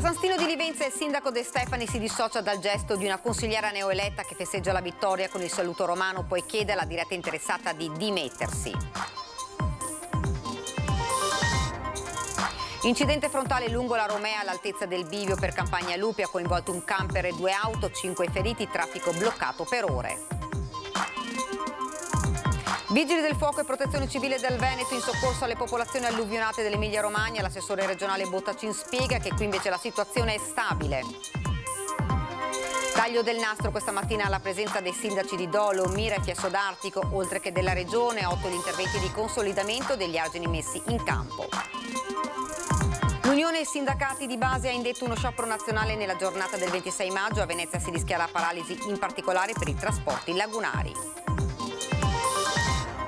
San Stino di Livenza il sindaco De Stefani si dissocia dal gesto di una consigliera neoeletta che festeggia la vittoria con il saluto romano, poi chiede alla diretta interessata di dimettersi. Incidente frontale lungo la Romea all'altezza del bivio per Campagna Lupi, ha coinvolto un camper e 2 auto, 5 feriti, traffico bloccato per ore. Vigili del fuoco e protezione civile del Veneto in soccorso alle popolazioni alluvionate dell'Emilia Romagna. L'assessore regionale Bottacin spiega che qui invece la situazione è stabile. Taglio del nastro questa mattina alla presenza dei sindaci di Dolo, Mira e Fiesso d'Artico, oltre che della Regione, 8 gli interventi di consolidamento degli argini messi in campo. L'Unione Sindacati di Base ha indetto uno sciopero nazionale nella giornata del 26 maggio. A Venezia si rischia la paralisi, in particolare per i trasporti lagunari.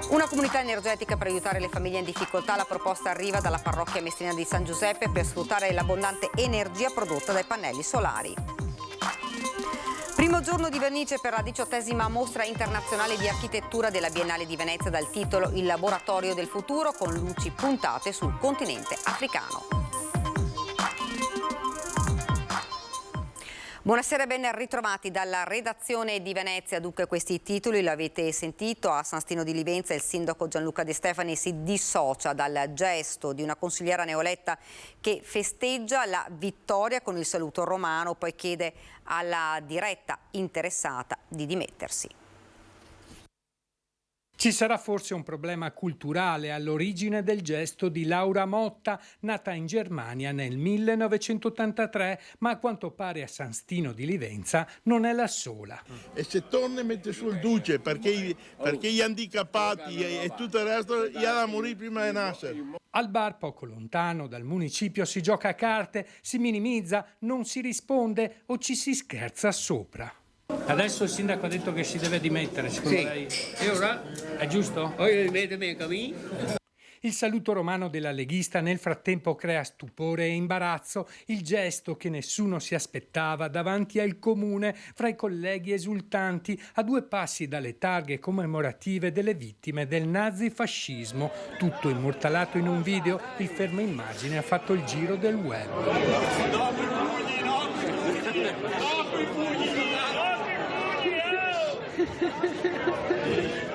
Una comunità energetica per aiutare le famiglie in difficoltà. La proposta arriva dalla parrocchia Messina di San Giuseppe per sfruttare l'abbondante energia prodotta dai pannelli solari. Primo giorno di vernice per la 18ª mostra internazionale di architettura della Biennale di Venezia dal titolo Il laboratorio del futuro, con luci puntate sul continente africano. Buonasera e ben ritrovati dalla redazione di Venezia. Dunque questi titoli li avete sentito. A San Stino di Livenza il sindaco Gianluca De Stefani si dissocia dal gesto di una consigliera neoletta che festeggia la vittoria con il saluto romano, poi chiede alla diretta interessata di dimettersi. Ci sarà forse un problema culturale all'origine del gesto di Laura Motta, nata in Germania nel 1983, ma a quanto pare a San Stino di Livenza non è la sola. E se torna mette sul duce perché gli handicappati e tutto il resto gli hanno morire prima di nascere. Al bar poco lontano dal municipio si gioca a carte, si minimizza, non si risponde o ci si scherza sopra. Adesso il sindaco ha detto che si deve dimettere, secondo lei? E ora? È giusto? Il saluto romano della leghista nel frattempo crea stupore e imbarazzo, il gesto che nessuno si aspettava davanti al comune fra i colleghi esultanti a 2 passi dalle targhe commemorative delle vittime del nazifascismo. Tutto immortalato in un video, il fermo immagine ha fatto il giro del web.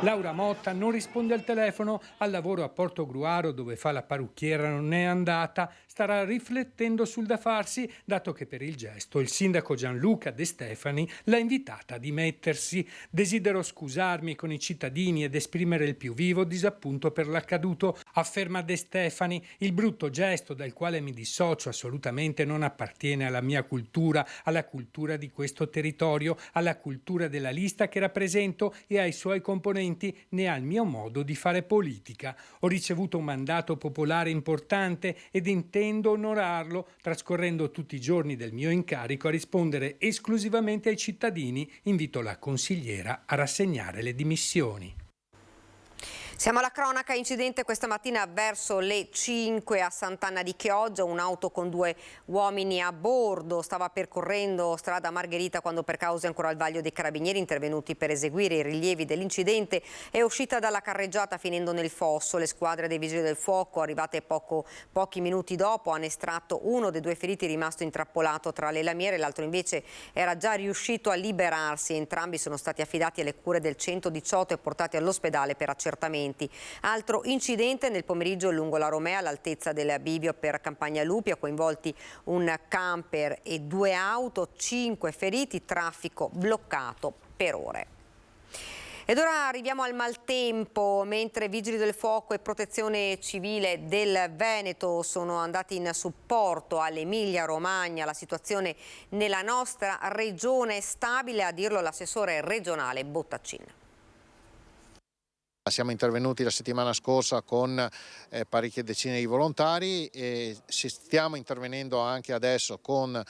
Laura Motta non risponde al telefono, al lavoro a Portogruaro dove fa la parrucchiera non è andata, starà riflettendo sul da farsi, dato che per il gesto il sindaco Gianluca De Stefani l'ha invitata a dimettersi. Desidero scusarmi con i cittadini ed esprimere il più vivo disappunto per l'accaduto, afferma De Stefani. Il brutto gesto dal quale mi dissocio assolutamente non appartiene alla mia cultura, alla cultura di questo territorio, alla cultura della lista che rappresento e ai suoi componenti, né al mio modo di fare politica. Ho ricevuto un mandato popolare importante ed intendo onorarlo, trascorrendo tutti i giorni del mio incarico a rispondere esclusivamente ai cittadini. Invito la consigliera a rassegnare le dimissioni. Siamo alla cronaca. Incidente questa mattina verso le 5 a Sant'Anna di Chioggia. Un'auto con 2 uomini a bordo stava percorrendo strada Margherita quando, per cause ancora al vaglio dei carabinieri intervenuti per eseguire i rilievi dell'incidente, è uscita dalla carreggiata finendo nel fosso. Le squadre dei vigili del fuoco, arrivate pochi minuti dopo, hanno estratto uno dei 2 feriti rimasto intrappolato tra le lamiere, l'altro invece era già riuscito a liberarsi. Entrambi sono stati affidati alle cure del 118 e portati all'ospedale per accertamenti. Altro incidente nel pomeriggio lungo la Romea all'altezza del bivio per Campagna Lupi, ha coinvolti un camper e 2 auto, 5 feriti, traffico bloccato per ore. Ed ora arriviamo al maltempo. Mentre Vigili del Fuoco e Protezione Civile del Veneto sono andati in supporto all'Emilia Romagna, la situazione nella nostra regione è stabile, a dirlo l'assessore regionale Bottacin. Siamo intervenuti la settimana scorsa con parecchie decine di volontari e stiamo intervenendo anche adesso con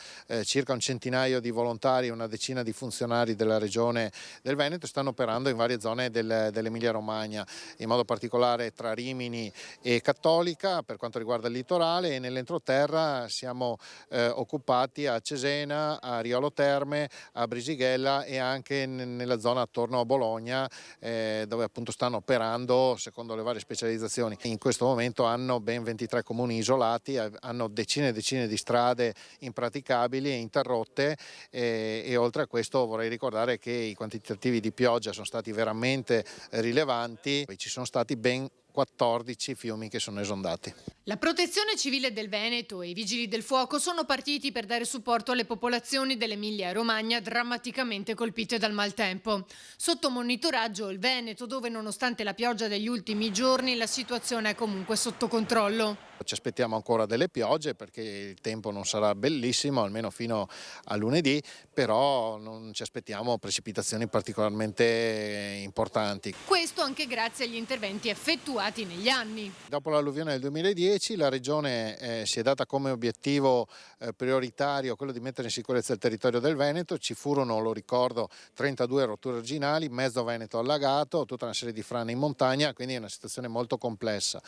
circa un centinaio di volontari e una decina di funzionari della regione del Veneto. Stanno operando in varie zone dell'Emilia Romagna, in modo particolare tra Rimini e Cattolica per quanto riguarda il litorale, e nell'entroterra siamo occupati a Cesena, a Riolo Terme, a Brisighella e anche nella zona attorno a Bologna, dove appunto stanno operando secondo le varie specializzazioni. In questo momento hanno ben 23 comuni isolati, hanno decine e decine di strade impraticabili e interrotte e oltre a questo vorrei ricordare che i quantitativi di pioggia sono stati veramente rilevanti, ci sono stati ben 14 fiumi che sono esondati. La Protezione Civile del Veneto e i Vigili del Fuoco sono partiti per dare supporto alle popolazioni dell'Emilia-Romagna drammaticamente colpite dal maltempo. Sotto monitoraggio il Veneto, dove nonostante la pioggia degli ultimi giorni la situazione è comunque sotto controllo. Ci aspettiamo ancora delle piogge perché il tempo non sarà bellissimo, almeno fino a lunedì, però non ci aspettiamo precipitazioni particolarmente importanti. Questo anche grazie agli interventi effettuati negli anni. Dopo l'alluvione del 2010 la Regione si è data come obiettivo prioritario quello di mettere in sicurezza il territorio del Veneto. Ci furono, lo ricordo, 32 rotture originali, mezzo Veneto allagato, tutta una serie di frane in montagna, quindi è una situazione molto complessa.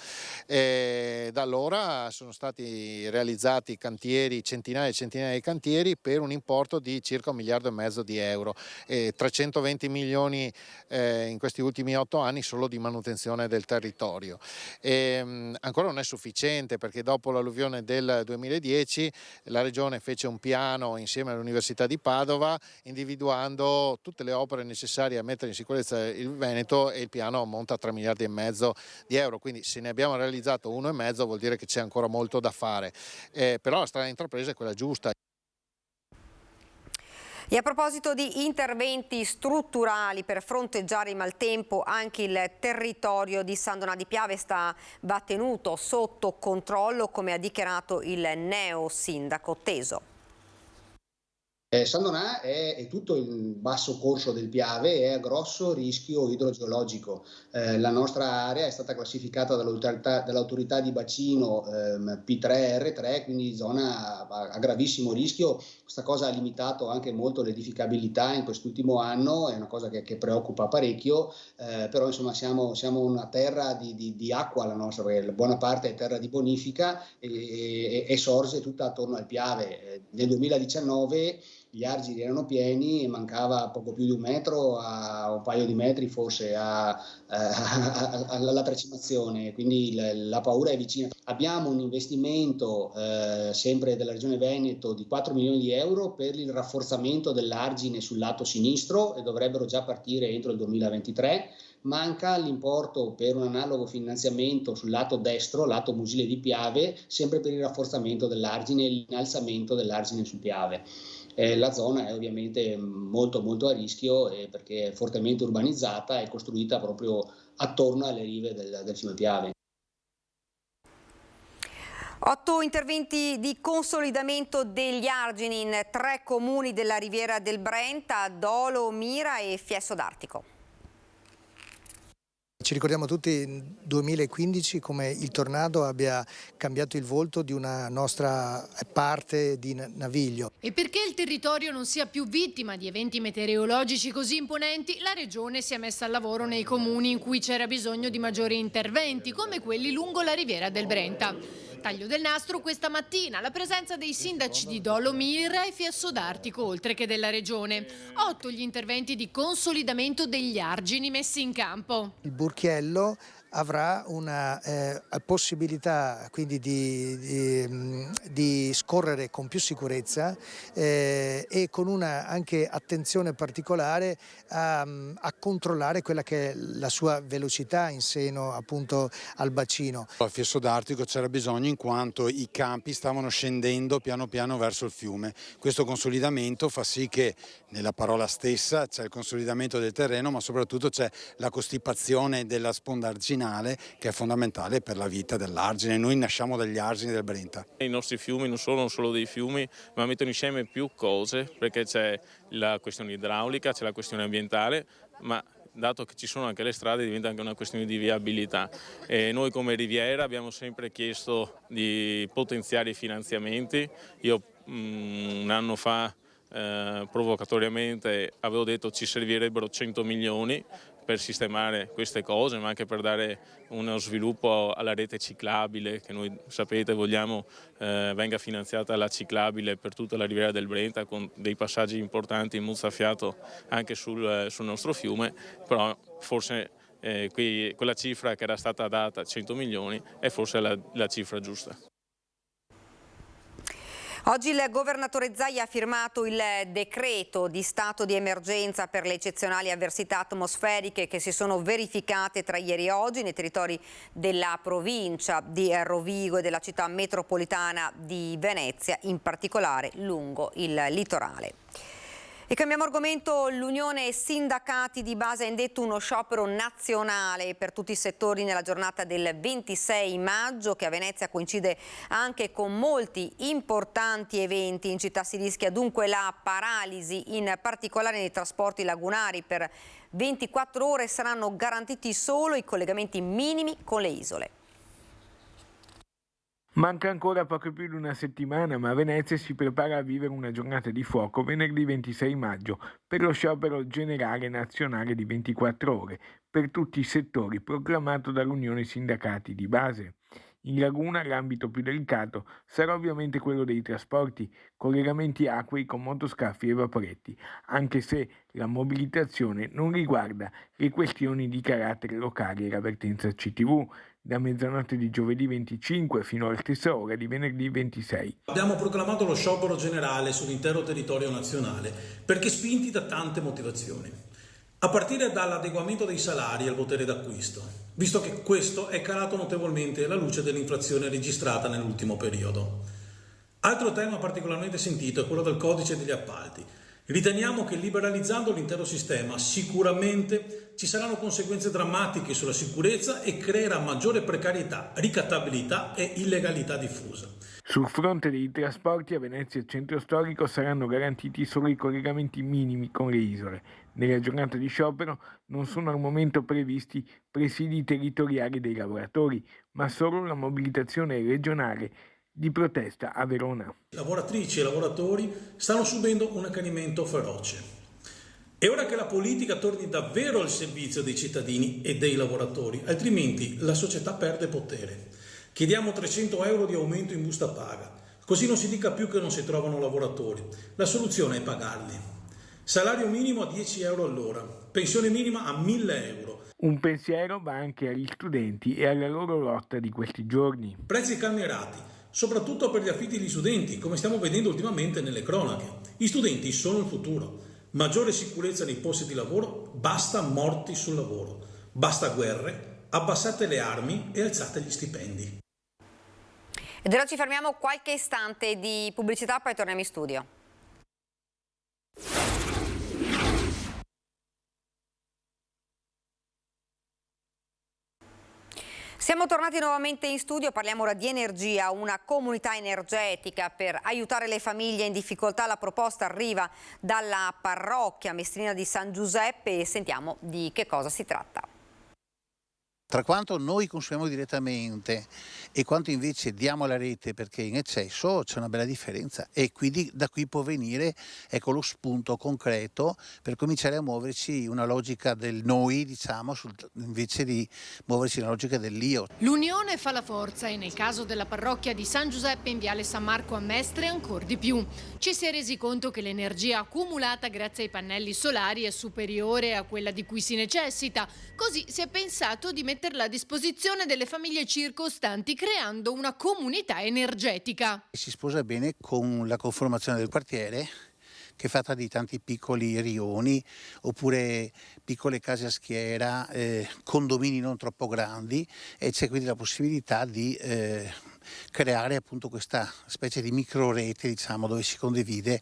Da allora sono stati realizzati cantieri, centinaia e centinaia di cantieri per un importo di circa 1,5 miliardi di euro, 320 milioni in questi ultimi 8 anni solo di manutenzione del territorio. Ancora non è sufficiente perché dopo l'alluvione del 2010 la Regione fece un piano insieme all'Università di Padova individuando tutte le opere necessarie a mettere in sicurezza il Veneto e il piano ammonta a 3,5 miliardi di euro, quindi se ne abbiamo realizzato 1,5 vuol dire che c'è ancora molto da fare, però la strada intrapresa è quella giusta. E a proposito di interventi strutturali per fronteggiare il maltempo, anche il territorio di San Donà di Piave va tenuto sotto controllo, come ha dichiarato il neo sindaco Teso. San Donà è tutto il basso corso del Piave e è a grosso rischio idrogeologico. La nostra area è stata classificata dall'autorità di bacino P3R3, quindi zona a gravissimo rischio. Questa cosa ha limitato anche molto l'edificabilità in quest'ultimo anno, è una cosa che preoccupa parecchio, però insomma siamo una terra di acqua, la nostra, perché buona parte è terra di bonifica e sorge tutta attorno al Piave. Nel 2019 gli argini erano pieni e mancava poco più di 1 metro a un paio di metri forse alla tracimazione, quindi la paura è vicina. Abbiamo un investimento sempre della Regione Veneto di 4 milioni di euro per il rafforzamento dell'argine sul lato sinistro e dovrebbero già partire entro il 2023. Manca l'importo per un analogo finanziamento sul lato destro, lato Musile di Piave, sempre per il rafforzamento dell'argine e l'innalzamento dell'argine sul Piave. La zona è ovviamente molto molto a rischio perché è fortemente urbanizzata e costruita proprio attorno alle rive del fiume Piave. 8 interventi di consolidamento degli argini in 3 comuni della Riviera del Brenta, Dolo, Mira e Fiesso d'Artico. Ci ricordiamo tutti nel 2015 come il tornado abbia cambiato il volto di una nostra parte di Naviglio. E perché il territorio non sia più vittima di eventi meteorologici così imponenti, la Regione si è messa al lavoro nei comuni in cui c'era bisogno di maggiori interventi, come quelli lungo la Riviera del Brenta. Taglio del nastro questa mattina, la presenza dei sindaci di Dolo, Mira e Fiesso d'Artico, oltre che della Regione. 8 gli interventi di consolidamento degli argini messi in campo. Il Burchiello avrà una possibilità quindi di scorrere con più sicurezza e con una anche attenzione particolare a controllare quella che è la sua velocità in seno appunto al bacino. A Fiesso d'Artico c'era bisogno in quanto i campi stavano scendendo piano piano verso il fiume. Questo consolidamento fa sì che nella parola stessa c'è il consolidamento del terreno, ma soprattutto c'è la costipazione della sponda arginale che è fondamentale per la vita dell'argine. Noi nasciamo dagli argini del Brenta. I nostri fiumi non sono solo dei fiumi, ma mettono insieme più cose, perché c'è la questione idraulica, c'è la questione ambientale, ma dato che ci sono anche le strade diventa anche una questione di viabilità. E noi come Riviera abbiamo sempre chiesto di potenziare i finanziamenti. Io un anno fa provocatoriamente avevo detto ci servirebbero 100 milioni per sistemare queste cose, ma anche per dare uno sviluppo alla rete ciclabile che noi sapete vogliamo venga finanziata la ciclabile per tutta la Riviera del Brenta con dei passaggi importanti in mozzafiato anche sul nostro fiume, però forse quella cifra che era stata data, 100 milioni, è forse la cifra giusta. Oggi il governatore Zaia ha firmato il decreto di stato di emergenza per le eccezionali avversità atmosferiche che si sono verificate tra ieri e oggi nei territori della provincia di Rovigo e della città metropolitana di Venezia, in particolare lungo il litorale. E cambiamo argomento. L'Unione Sindacati di Base ha indetto uno sciopero nazionale per tutti i settori nella giornata del 26 maggio, che a Venezia coincide anche con molti importanti eventi. In città si rischia dunque la paralisi, in particolare nei trasporti lagunari. Per 24 ore saranno garantiti solo i collegamenti minimi con le isole. Manca ancora poco più di una settimana, ma Venezia si prepara a vivere una giornata di fuoco venerdì 26 maggio per lo sciopero generale nazionale di 24 ore per tutti i settori proclamato dall'Unione Sindacati di Base. In Laguna l'ambito più delicato sarà ovviamente quello dei trasporti, collegamenti acquei con motoscaffi e vaporetti, anche se la mobilitazione non riguarda le questioni di carattere locale e l'avvertenza CTV, da mezzanotte di giovedì 25 fino alla stessa ora di venerdì 26. Abbiamo proclamato lo sciopero generale sull'intero territorio nazionale perché spinti da tante motivazioni, a partire dall'adeguamento dei salari al potere d'acquisto, visto che questo è calato notevolmente alla luce dell'inflazione registrata nell'ultimo periodo. Altro tema particolarmente sentito è quello del codice degli appalti. Riteniamo che liberalizzando l'intero sistema sicuramente ci saranno conseguenze drammatiche sulla sicurezza e creerà maggiore precarietà, ricattabilità e illegalità diffusa. Sul fronte dei trasporti a Venezia e Centro Storico saranno garantiti solo i collegamenti minimi con le isole. Nella giornata di sciopero non sono al momento previsti presidi territoriali dei lavoratori, ma solo la mobilitazione regionale di protesta a Verona. Lavoratrici e lavoratori stanno subendo un accanimento feroce. È ora che la politica torni davvero al servizio dei cittadini e dei lavoratori, altrimenti la società perde potere. Chiediamo 300 euro di aumento in busta paga, così non si dica più che non si trovano lavoratori. La soluzione è pagarli. Salario minimo a 10 euro all'ora, pensione minima a 1.000 euro. Un pensiero va anche agli studenti e alla loro lotta di questi giorni. Prezzi calmierati, soprattutto per gli affitti degli studenti, come stiamo vedendo ultimamente nelle cronache. Gli studenti sono il futuro. Maggiore sicurezza nei posti di lavoro, basta morti sul lavoro. Basta guerre, abbassate le armi e alzate gli stipendi. Ed ora ci fermiamo qualche istante di pubblicità, poi torniamo in studio. Siamo tornati nuovamente in studio, parliamo ora di energia, una comunità energetica per aiutare le famiglie in difficoltà. La proposta arriva dalla parrocchia Mestrina di San Giuseppe e sentiamo di che cosa si tratta. Tra quanto noi consumiamo direttamente e quanto invece diamo alla rete perché in eccesso c'è una bella differenza e quindi da qui può venire lo spunto concreto per cominciare a muoverci una logica del noi, diciamo, invece di muoverci una logica dell'io. L'unione fa la forza e nel caso della parrocchia di San Giuseppe in Viale San Marco a Mestre ancora di più. Ci si è resi conto che l'energia accumulata grazie ai pannelli solari è superiore a quella di cui si necessita, così si è pensato di metterla a disposizione delle famiglie circostanti creando una comunità energetica. Si sposa bene con la conformazione del quartiere, che è fatta di tanti piccoli rioni oppure piccole case a schiera, condomini non troppo grandi, e c'è quindi la possibilità di creare appunto questa specie di microrete, diciamo, dove si condivide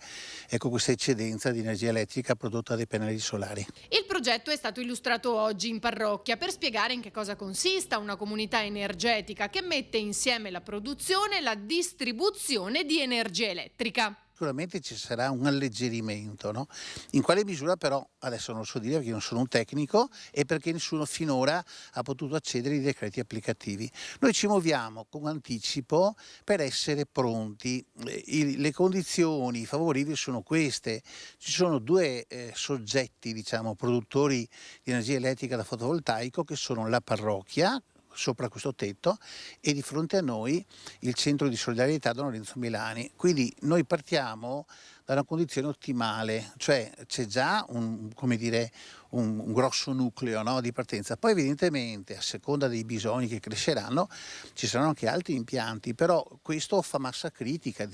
questa eccedenza di energia elettrica prodotta dai pannelli solari. Il progetto è stato illustrato oggi in parrocchia per spiegare in che cosa consista una comunità energetica che mette insieme la produzione e la distribuzione di energia elettrica. Sicuramente ci sarà un alleggerimento, no? In quale misura però adesso non lo so dire perché io non sono un tecnico e perché nessuno finora ha potuto accedere ai decreti applicativi. Noi ci muoviamo con anticipo per essere pronti. Le condizioni favorevoli sono queste: ci sono due soggetti, diciamo, produttori di energia elettrica da fotovoltaico, che sono la parrocchia sopra questo tetto, e di fronte a noi il centro di solidarietà Don Lorenzo Milani. Quindi noi partiamo da una condizione ottimale, cioè c'è già un grosso nucleo, no, di partenza. Poi evidentemente a seconda dei bisogni che cresceranno ci saranno anche altri impianti, però questo fa massa critica.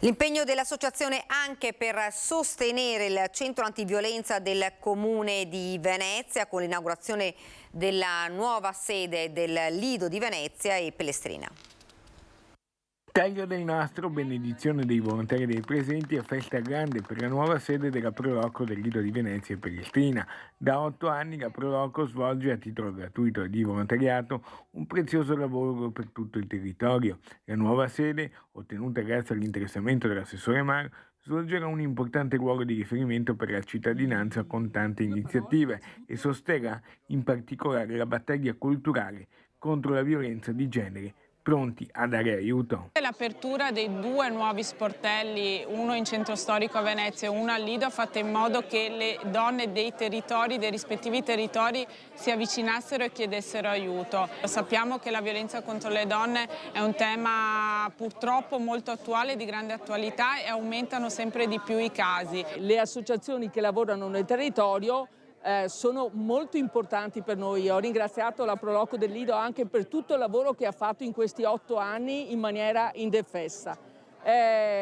L'impegno dell'associazione anche per sostenere il centro antiviolenza del Comune di Venezia con l'inaugurazione della nuova sede del Lido di Venezia e Pellestrina. Taglio del nastro, benedizione dei volontari dei presenti e festa grande per la nuova sede della Proloco del Lido di Venezia e Pellestrina. Da 8 anni la Proloco svolge a titolo gratuito e di volontariato un prezioso lavoro per tutto il territorio. La nuova sede, ottenuta grazie all'interessamento dell'assessore Mar, svolgerà un importante ruolo di riferimento per la cittadinanza con tante iniziative e sosterrà in particolare la battaglia culturale contro la violenza di genere, pronti a dare aiuto. L'apertura dei 2 nuovi sportelli, uno in centro storico a Venezia e uno al Lido, ha fatto in modo che le donne dei territori, dei rispettivi territori, si avvicinassero e chiedessero aiuto. Sappiamo che la violenza contro le donne è un tema purtroppo molto attuale, di grande attualità, e aumentano sempre di più i casi. Le associazioni che lavorano nel territorio sono molto importanti per noi. Ho ringraziato la Proloco del Lido anche per tutto il lavoro che ha fatto in questi 8 anni in maniera indefessa.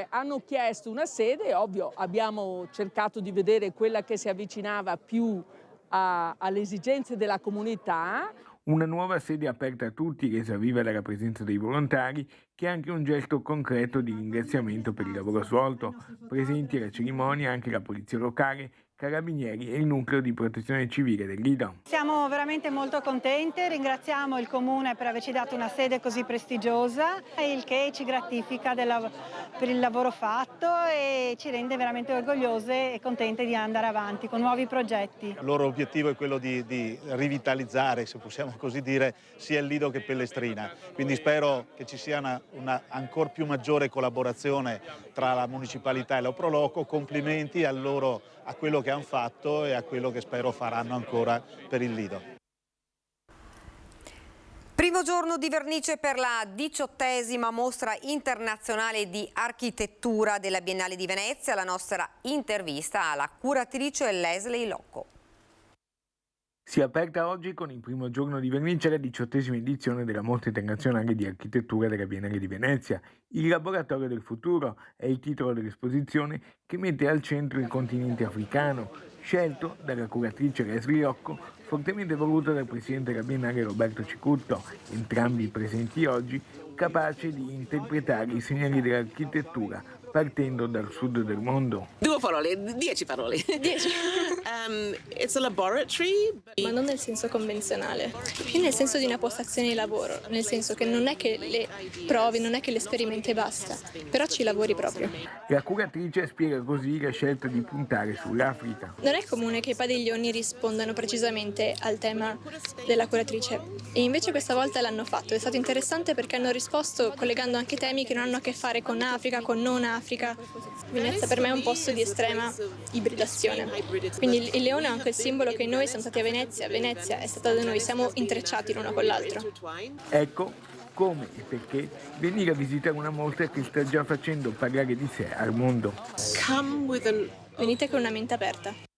Hanno chiesto una sede, ovvio, abbiamo cercato di vedere quella che si avvicinava più alle esigenze della comunità. Una nuova sede aperta a tutti, resa viva dalla presenza dei volontari, che è anche un gesto concreto di ringraziamento per il lavoro svolto. Presenti alla cerimonia anche la polizia locale, Carabinieri e il nucleo di protezione civile del Lido. Siamo veramente molto contenti, ringraziamo il Comune per averci dato una sede così prestigiosa, il che ci gratifica per il lavoro fatto e ci rende veramente orgogliose e contente di andare avanti con nuovi progetti. Il loro obiettivo è quello di rivitalizzare, se possiamo così dire, sia il Lido che Pellestrina, quindi spero che ci sia una ancor più maggiore collaborazione tra la municipalità e la Proloco. Complimenti a quello che hanno fatto e a quello che spero faranno ancora per il Lido. Primo giorno di vernice per la 18ª mostra internazionale di architettura della Biennale di Venezia. La nostra intervista alla curatrice Leslie Locco. Si è aperta oggi con il primo giorno di vernice la 18ª edizione della Mostra Internazionale di Architettura della Biennale di Venezia. Il Laboratorio del Futuro è il titolo dell'esposizione che mette al centro il continente africano, scelto dalla curatrice Leslie Locco, fortemente voluto dal presidente della Biennale Roberto Cicutto, entrambi presenti oggi, capaci di interpretare i segnali dell'architettura partendo dal sud del mondo. 2 parole, 10 parole. 10. It's a laboratory. Ma non nel senso convenzionale, più nel senso di una postazione di lavoro, nel senso che non è che le provi, non è che le sperimenti e basta, però ci lavori proprio. La curatrice spiega così la scelta di puntare sull'Africa. Non è comune che i padiglioni rispondano precisamente al tema della curatrice e invece questa volta l'hanno fatto. È stato interessante perché hanno risposto collegando anche temi che non hanno a che fare con Africa, con non Africa. Venezia per me è un posto di estrema ibridazione, quindi il leone è anche il simbolo che noi siamo stati a Venezia, Venezia è stata da noi, siamo intrecciati l'uno con l'altro. Ecco come e perché venire a visitare una mostra che sta già facendo parlare di sé al mondo. Venite con una mente aperta.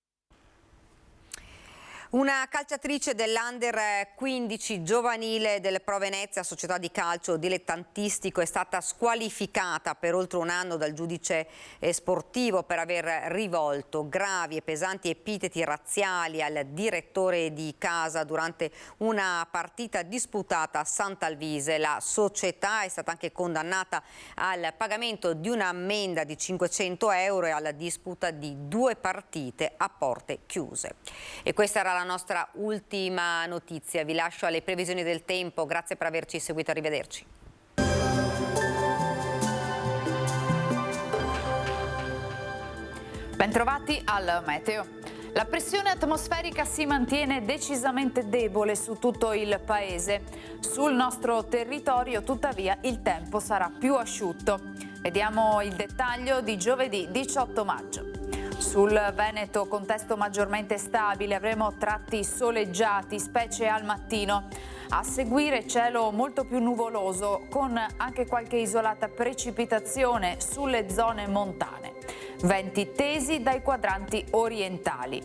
Una calciatrice dell'Under 15 giovanile del Pro Venezia, società di calcio dilettantistico, è stata squalificata per oltre un anno dal giudice sportivo per aver rivolto gravi e pesanti epiteti razziali al direttore di casa durante una partita disputata a Sant'Alvise. La società è stata anche condannata al pagamento di un'ammenda di 500 euro e alla disputa di 2 partite a porte chiuse. E questa era la nostra ultima notizia. Vi lascio alle previsioni del tempo. Grazie per averci seguito. Arrivederci. Bentrovati al meteo. La pressione atmosferica si mantiene decisamente debole su tutto il paese. Sul nostro territorio, tuttavia, il tempo sarà più asciutto. Vediamo il dettaglio di giovedì 18 maggio. Sul Veneto contesto maggiormente stabile, avremo tratti soleggiati, specie al mattino. A seguire cielo molto più nuvoloso, con anche qualche isolata precipitazione sulle zone montane. Venti tesi dai quadranti orientali.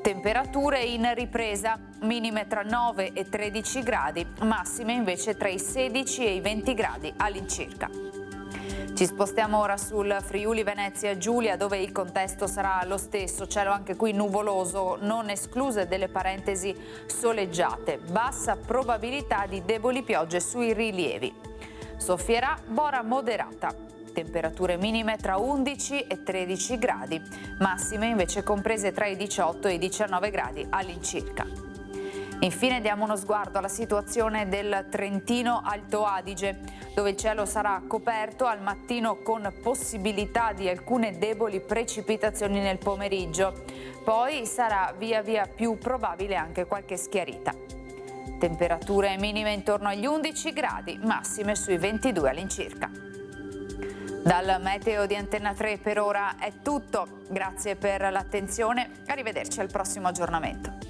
Temperature in ripresa, minime tra 9 e 13 gradi, massime invece tra i 16 e i 20 gradi all'incirca. Ci spostiamo ora sul Friuli Venezia Giulia, dove il contesto sarà lo stesso, cielo anche qui nuvoloso, non escluse delle parentesi soleggiate, bassa probabilità di deboli piogge sui rilievi. Soffierà bora moderata, temperature minime tra 11 e 13 gradi, massime invece comprese tra i 18 e i 19 gradi all'incirca. Infine diamo uno sguardo alla situazione del Trentino Alto Adige, dove il cielo sarà coperto al mattino con possibilità di alcune deboli precipitazioni nel pomeriggio. Poi sarà via via più probabile anche qualche schiarita. Temperature minime intorno agli 11 gradi, massime sui 22 all'incirca. Dal meteo di Antenna 3 per ora è tutto. Grazie per l'attenzione. Arrivederci al prossimo aggiornamento.